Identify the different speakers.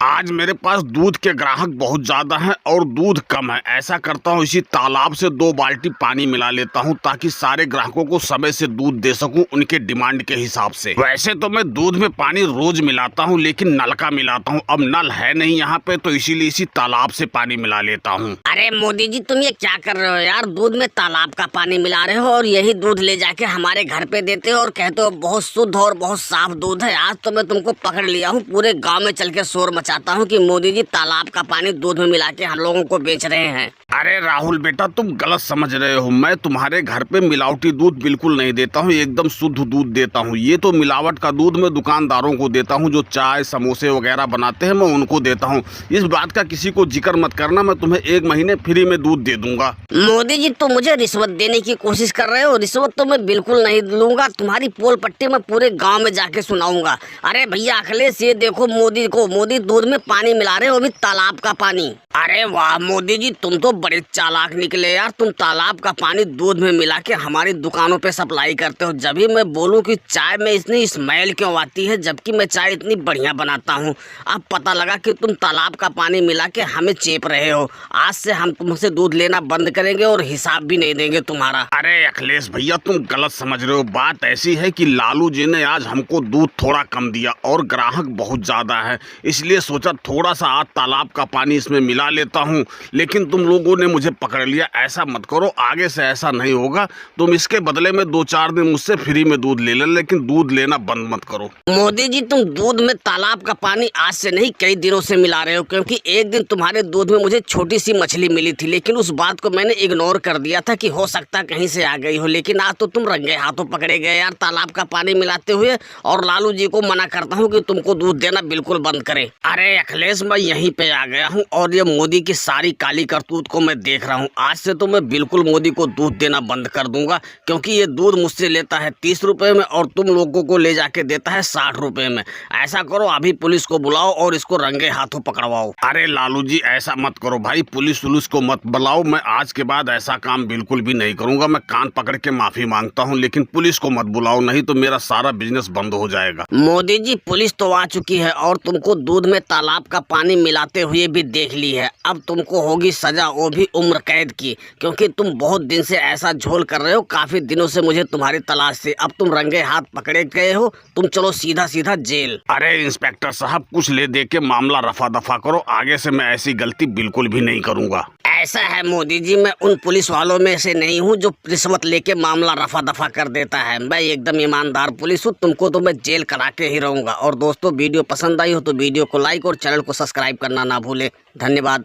Speaker 1: आज मेरे पास दूध के ग्राहक बहुत ज्यादा हैं और दूध कम है। ऐसा करता हूँ इसी तालाब से 2 बाल्टी पानी मिला लेता हूँ ताकि सारे ग्राहकों को समय से दूध दे सकूँ उनके डिमांड के हिसाब से। वैसे तो मैं दूध में पानी रोज मिलाता हूँ लेकिन नल का मिलाता हूँ। अब नल है नहीं यहाँ पे तो इसीलिए इसी तालाब से पानी मिला लेता हूँ।
Speaker 2: अरे मोदी जी तुम ये क्या कर रहे हो यार, दूध में तालाब का पानी मिला रहे हो और यही दूध ले जाके हमारे घर पे देते हो और कहते हो बहुत शुद्ध और बहुत साफ दूध है। आज तो मैं तुमको पकड़ लिया हूँ, पूरे गांव में चल के शोर मचाता हूँ कि मोदी जी तालाब का पानी दूध में मिला के हम लोगों को बेच रहे हैं।
Speaker 1: अरे राहुल बेटा तुम गलत समझ रहे हो। मैं तुम्हारे घर पे मिलावटी दूध बिल्कुल नहीं देता हूँ, एकदम शुद्ध दूध देता हूँ। ये तो मिलावट का दूध मैं दुकानदारों को देता हूँ, जो चाय समोसे वगैरह बनाते हैं मैं उनको देता हूँ। इस बात का किसी को जिक्र मत करना, मैं तुम्हें 1 महीने फ्री में दूध दे दूंगा।
Speaker 2: मोदी जी तुम मुझे रिश्वत देने की कोशिश कर रहे हो। रिश्वत तो मैं बिल्कुल नहीं लूंगा, तुम्हारी पोल पट्टी मैं पूरे गाँव में जाके सुनाऊंगा। अरे भैया अखिलेश ये देखो मोदी को, मोदी दूध में पानी मिला रहे हो, अभी तालाब का पानी। अरे वाह मोदी जी तुम तो बड़े चालाक निकले यार, तुम तालाब का पानी दूध में मिला के हमारी दुकानों पे सप्लाई करते हो। जब भी मैं बोलूं कि चाय में इतनी स्मेल क्यों आती है जबकि मैं चाय इतनी बढ़िया बनाता हूं। अब पता लगा कि तुम तालाब का पानी मिला के हमें चेप रहे हो। आज से हम तुमसे दूध लेना बंद करेंगे और हिसाब भी नहीं देंगे तुम्हारा।
Speaker 1: अरे अखिलेश भैया तुम गलत समझ रहे हो। बात ऐसी है कि लालू जी ने आज हमको दूध थोड़ा कम दिया और ग्राहक बहुत ज्यादा है, इसलिए सोचा थोड़ा सा आज तालाब का पानी इसमें मिला लेता हूँ। लेकिन तुम लोगों ने मुझे पकड़ लिया। ऐसा मत करो, आगे से ऐसा नहीं होगा। तुम इसके बदले में 2-4 दिन मुझसे फ्री में दूध ले लेकिन दूध लेना बंद मत करो।
Speaker 2: मोदी जी तुम दूध में तालाब का पानी आज से नहीं कई दिनों से मिला रहे हो, क्योंकि एक दिन तुम्हारे दूध में मुझे छोटी सी मछली मिली थी, लेकिन उस बात को मैंने इग्नोर कर दिया था कि हो सकता कहीं से आ गई हो। लेकिन आज तो तुम रंगे हाथों पकड़े गए यार तालाब का पानी मिलाते हुए, और लालू जी को मना करता हूँ कि तुमको दूध देना बिल्कुल बंद करे। अरे अखिलेश मैं यहीं पे आ गया हूँ और ये मोदी की सारी काली करतूत को मैं देख रहा हूँ। आज से तो मैं बिल्कुल मोदी को दूध देना बंद कर दूंगा, क्योंकि ये दूध मुझसे लेता है 30 रुपए में और तुम लोगों को ले जाके देता है 60 रुपए में। ऐसा करो अभी पुलिस को बुलाओ और इसको रंगे हाथों पकड़वाओ।
Speaker 1: अरे लालू जी ऐसा मत करो भाई, पुलिस को मत बुलाओ। मैं आज के बाद ऐसा काम बिल्कुल भी नहीं करूंगा। मैं कान पकड़ के माफी मांगता हूँ, लेकिन पुलिस को मत बुलाओ, नहीं तो मेरा सारा बिजनेस बंद हो जाएगा।
Speaker 2: मोदी जी पुलिस तो आ चुकी है और तुमको दूध में तालाब का पानी मिलाते हुए भी देख ली है। अब तुमको होगी सजा, वो भी उम्र कैद की, क्योंकि तुम बहुत दिन से ऐसा झोल कर रहे हो। काफी दिनों से मुझे तुम्हारी तलाश थी, अब तुम रंगे हाथ पकड़े गए हो। तुम चलो सीधा सीधा जेल।
Speaker 1: अरे इंस्पेक्टर साहब कुछ ले दे के मामला रफा दफा करो, आगे से मैं ऐसी गलती बिल्कुल भी नहीं करूंगा।
Speaker 2: ऐसा है मोदी जी मैं उन पुलिस वालों में से नहीं हूँ जो रिश्वत लेके मामला रफा दफा कर देता है। मैं एकदम ईमानदार पुलिस हूँ, तुमको तो मैं जेल करा के ही रहूंगा। और दोस्तों वीडियो पसंद आई हो तो वीडियो को लाइक और चैनल को सब्सक्राइब करना ना भूले। धन्यवाद।